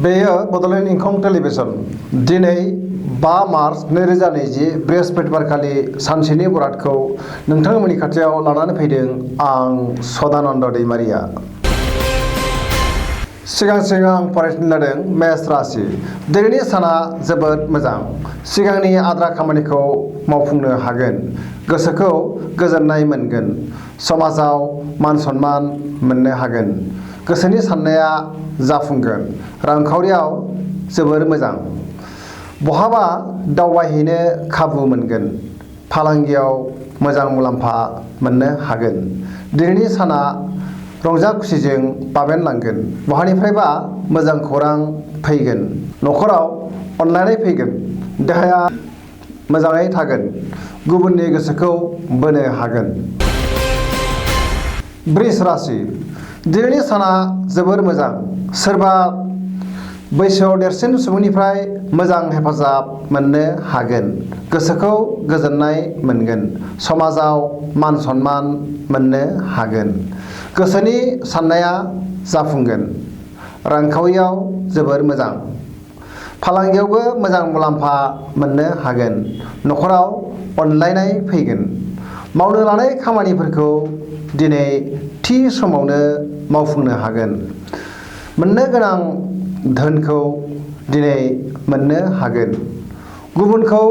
बेयो बड'लेण्ड इंखं टेलिभिजन दिनै 5 मार्च 2020 बृहस्पतिबारखालि सानसेनि बरादखौ नोंथांमोननि खाथियाव लानानै फैदों आं सदानन्द दैमारिया। सिगां आं फरायनो लादों मेष राशि। दिनैनि साना जोबोद मोजां। सिगांनि आद्रा खामानिखौ मावफुंनो हागोन। गोसोखौ गोजोननाय मोनगोन। समाजाव मान सन्मान मोननो हागोन। गोसोनि साननाया जाफुंगोन। रांखावरियाव जोबोर मोजां। बहाबा दावबायहैनो खाबु मोनगोन। फालांगियाव मोजां मुलाम्फा मोननो हागोन। दिनैनि साना रंजा खुसिजों बाबेनलांगोन। बहानिफ्रायबा मोजां खौरां फैगोन। न'खराव अनलायनाय फैगोन। देहाया मोजाङै थागोन। गुबुननि गोसोखौ बोनो हागोन। वृष राशि। दिनैनि साना जोबोर मोजां। सोरबा बैसोआव देरसिन सुबुंनिफ्राय मोजां हेफाजाब मोननो हागोन। गोसोखौ गोजोननाय मोनगोन। समाजाव मान सन्मान मोननो हागोन। गोसोनि साननाया जाफुंगोन। रांखावरियाव जोबोर मोजां। फालांगियावबो मोजां मुलाम्फा मोननो हागोन। न'खराव अनलायनाय फैगोन। मावनो लानाय खामानिफोरखौ दिनै थि समावनो मावफुंनो हागोन। मोननो गोनां धोनखौ दिनै मोननो हागोन। गुबुनखौ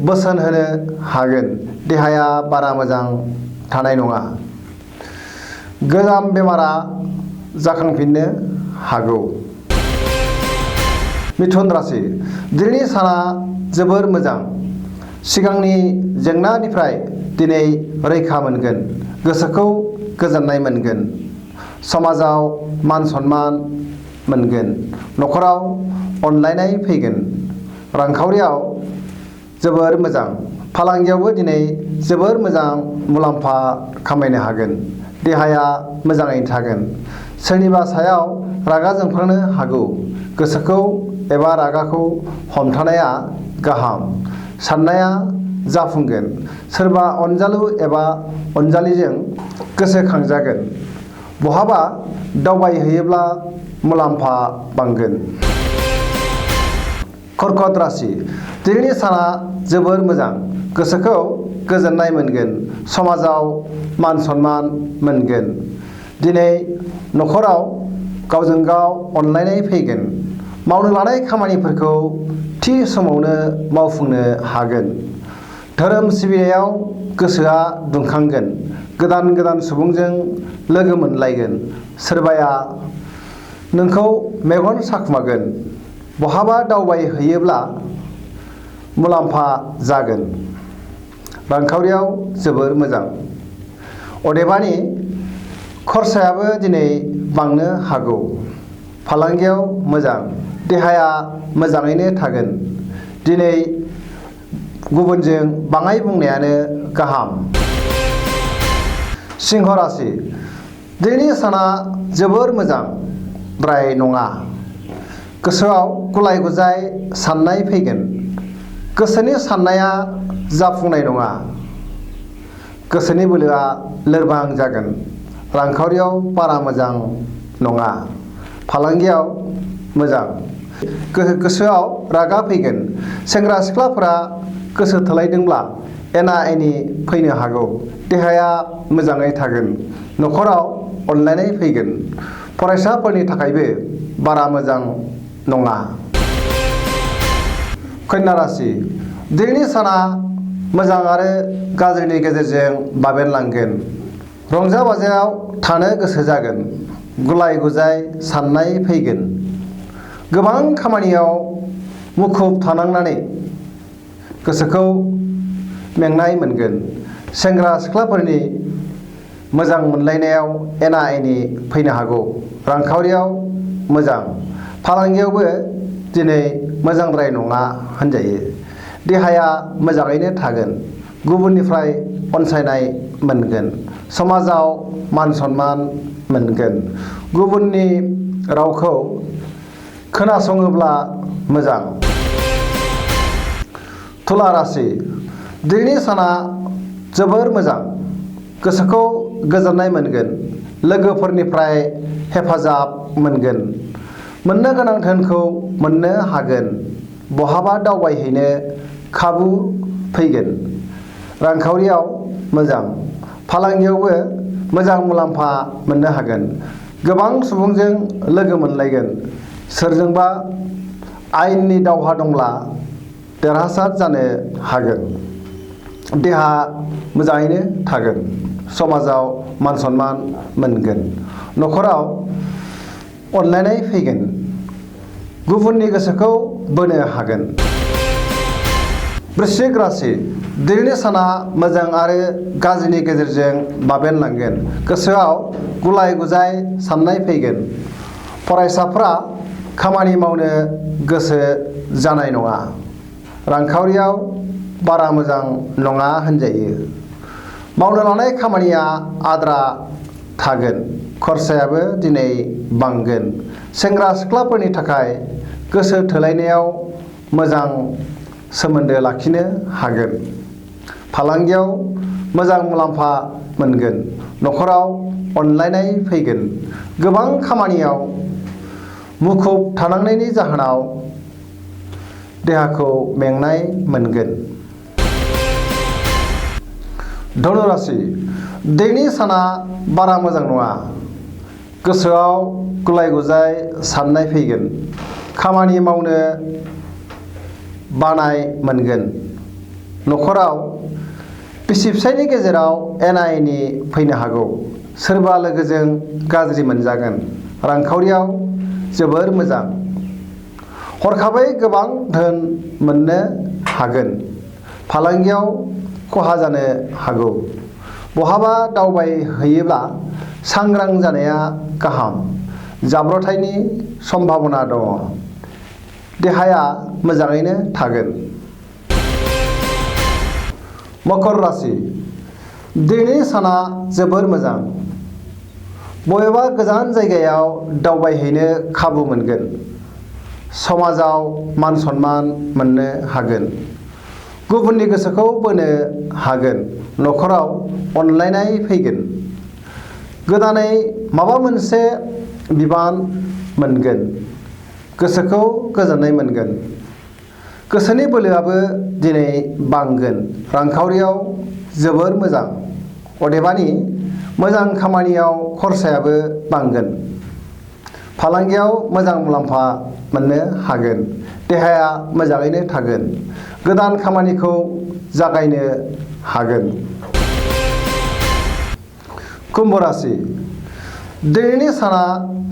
बोसोन होनो हागोन। देहाया बारा मोजां थानाय नङा। गोजाम बेमारा जाखांफिननो हागौ। मिथुन राशि। दिनैनि साना जोबोर मोजां। सिगांनि जेंनानिफ्राय दिनै रैखा मोनगोन। गोसोखौ गोजोननाय मोनगोन। समाजाव मान सन्मान मोनगोन। न'खराव अनलायनाय फैगोन। रांखावरियाव जोबोर मोजां। फालांगियावबो दिनै जोबोर मोजां मुलाम्फा खामायनो हागोन। देहाया मोजाङैनो थागोन। सोरनिबा सायाव रागा जोंफ्लांनो हागौ। गोसोखौ एबा रागाखौ हमथानाया गाहाम। साननाया जाफुंगोन। सोरबा अनजालु एबा अनजालिजों गोसोखांजागोन। बहाबा दावबायहैयोब्ला मुलाम्फा बांगोन। कर्कट राशि। दिनैनि साना जोबोर मोजां। गोसोखौ गोजोननाय मोनगोन। समाजाव मान सन्मान मोनगोन। दिनै न'खराव गावजों गाव अनलायनाय फैगोन। मावनो लानाय खामानिफोरखौ थि समावनो मावफुंनो हागोन। धोरोम सिबिनायाव गोसोआ दुंखांगोन। गोदान सुबुंजों लोगो मोनलायगोन। सोरबाया नोंखौ मेगन साखुमागोन। बहाबा दावबायहैयोब्ला मुलाम्फा जागोन। रांखावरियाव जोबोर मोजां। अदेबानि खरसायाबो दिनै बांनो हागौ। फालांगियाव मोजां। देहाया मोजाङैनो थागोन। दिनै गुबुनजों बाङाय बुंनायानो गाहाम। सिंह राशि। दिनैनि साना जोबोर मोजां द्राय नङा। गोसोआव गुलाय गुजाय साननाय फैगोन। गोसोनि साननाया जाफुंनाय नङा। गोसोनि बोलोआ लोरबां जागोन। रांखावरियाव बारा मोजां नङा। फालांगियाव मोजां। गोसोआव रागा फैगोन। सेंग्रा सिख्लाफोरा गोसो थोलायदोंब्ला एना एनि फैनो हागौ। देहाया मोजाङै थागोन। न'खराव अनलायनाय फैगोन। फरायसाफोरनि थाखायबो बारा मोजां नङा। कन्या राशि। दिनैनि साना मोजां आरो गाज्रिनि गेजेरजों बाबेनलांगोन। रंजा बाजायाव थानो गोसो जागोन। गुलाय गुजाय साननाय फैगोन। गोबां खामानियाव मुखुब थानांनानै गोसोखौ मेंनाय मोनगोन। सेंग्रा सिख्लाफोरनि मोजां मोनलायनायाव एना एनि फैनो हागौ। रांखावरियाव मोजां। फालांगियावबो दिनै मोजांद्राय नङा होनजायो। देहाया मोजाङैनो थागोन। गुबुननिफ्राय अनसायनाय मोनगोन। समाजाव मान सन्मान मोनगोन। गुबुननि रावखौ खोनासङोब्ला मोजां। तुला राशि। दिनैनि साना जोबोर मोजां। गोसोखौ गोजोननाय मोनगोन। लोगोफोरनिफ्राय हेफाजाब मोनगोन। मोननो गोनां धोनखौ मोननो हागोन। बहाबा दावबायहैनो खाबु फैगोन। रांखावरियाव मोजां। फालांगियावबो मोजां मुलाम्फा मोननो हागोन। गोबां सुबुंजों लोगो मोनलायगोन। सोरजोंबा आयेननि दावहा दंब्ला देरहासार जानो हागोन। देहा मोजाङैनो थागोन। समाजाव मान सनमान मोनगोन। न'खराव अनलायनाय फैगोन। गुबुननि गोसोखौ बोनो हागोन। वृश्चिक राशि दिनैनि साना मोजां आरो गाज्रिनि गेजेरजों बाबेनलांगोन। गोसोआव गुलाय गुजाय साननाय फैगोन। फरायसाफ्रा खामानि मावनो गोसो जानाय नङा। रांखावरियाव बारा मोजां नङा होनजायो। मावनो लानाय खामानिया आद्रा थागोन। खरसायाबो दिनै बांगोन। सेंग्रा सिख्लाफोरनि थाखाय गोसो थोलायनायाव मोजां सोमोन्दो लाखिनो हागोन। फालांगियाव मोजां मुलाम्फा मोनगोन। न'खराव अनलायनाय फैगोन। गोबां खामानियाव मुखुब थानांनायनि जाहोनाव देहाखौ मेंनाय मोनगोन। धनु राशि दिनैनि साना बारा मोजां नङा। गोसोआव गुलाय गुजाय साननाय फैगोन। खामानि मावनो बानाय मोनगोन। न'खराव बिसि फिसायनि गेजेराव एना एनि फैनो हागौ। सोरबा लोगोजों गाज्रि मोनजागोन। रांखावरियाव जोबोर मोजां। हरखाबै गोबां धोन मोननो हागोन। फालांगियाव खहा जानो हागौ। बहाबा दावबायहैयोब्ला सांग्रां जानाया गाहाम। जाब्रबथायनि सम्भाबना दङ। देहाया मोजाङैनो थागोन। मकर राशि दिनैनि साना जोबोर मोजां। बबेबा गोजान जायगायाव दावबायहैनो खाबु मोनगोन। समाजाव मान सनमान मोननो हागोन। गुबुननि गोसोखौ बोनो हागोन। न'खराव अनलायनाय फैगोन। गोदानै माबा मोनसे बिबान मोनगोन। गोसोखौ गोजोननाय मोनगोन। गोसोनि बोलोआबो दिनै बांगोन। रांखावरियाव जोबोर मोजां। अदेबानि मोजां खामानियाव खरसायाबो बांगोन। फालांगियाव मोजां मुलाम्फा मोननो हागोन। देहाया मोजाङैनो थागोन। गोदान खामानिखौ जागायनो हागोन। कुम्भ राशि दिनैनि साना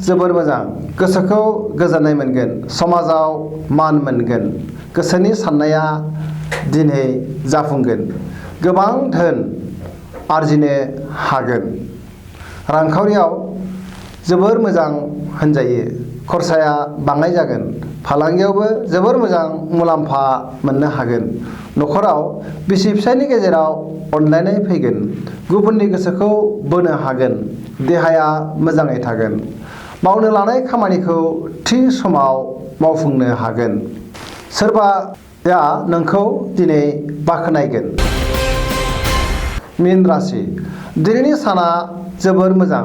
जोबोर मोजां। गोसोखौ गोजोननाय मोनगोन। समाजाव मान मोनगोन। गोसोनि साननाया दिनै जाफुंगोन। गोबां धोन आरजिनो हागोन। रांखावरियाव जोबोर मोजां होनजायो। खरसाया बाङाय जागोन। फालांगियावबो जोबोर मोजां मुलाम्फा मोननो हागोन। न'खराव बिसि फिसायनि गेजेराव अनलायनाय फैगोन। गुबुननि गोसोखौ बोनो हागोन। देहाया मोजाङै थागोन। मावनो लानाय खामानिखौ थि समाव मावफुंनो हागोन। सोरबाया नोंखौ दिनै बाख्नायगोन। मीन राशि दिनैनि साना जोबोर मोजां।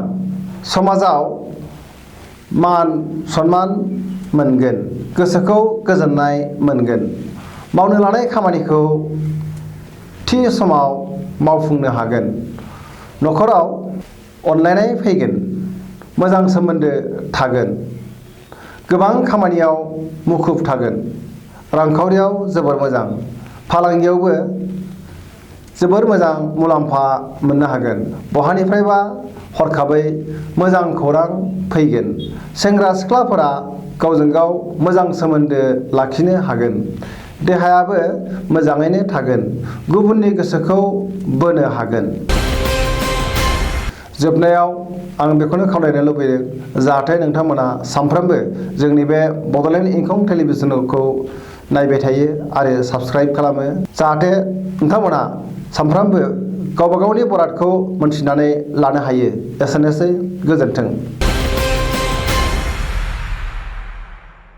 समाजाव मान सनमान मोनगोन। गोसोखौ गोजोननाय मोनगोन। मावनो लानाय खामानिखौ थि समाव मावफुंनो हागोन। न'खराव अनलायनाय फैगोन। मोजां सोमोन्दो थागोन। गोबां खामानियाव मुखुब थागोन। रांखावरियाव जोबोर मोजां। फालांगियावबो जोबोर मोजां मुलाम्फा मोननो हागोन। बहानिफ्रायबा हरखाबै मोजां खौरां फैगोन। सेंग्रा सिख्लाफोरा गावजों गाव मोजां सोमोन्दो लाखिनो हागोन। देहायाबो मोजाङैनो थागोन। गुबुननि गोसोखौ बोनो हागोन। जोबनायाव आं बेखौनो खावलायनो लुबैदों जाहाथे नोंथांमोना सानफ्रोमबो जोंनि बे बड'लेण्ड इंखं टेलिभिजनखौ नायबाय थायो आरो साबस्क्राइब खालामो। जाहाथे नोंथांमोना सानफ्रोमबो गावबा गावनि बरादखौ मोनथिनानै लानो हायो। एसेनोसै गोजोन्थों।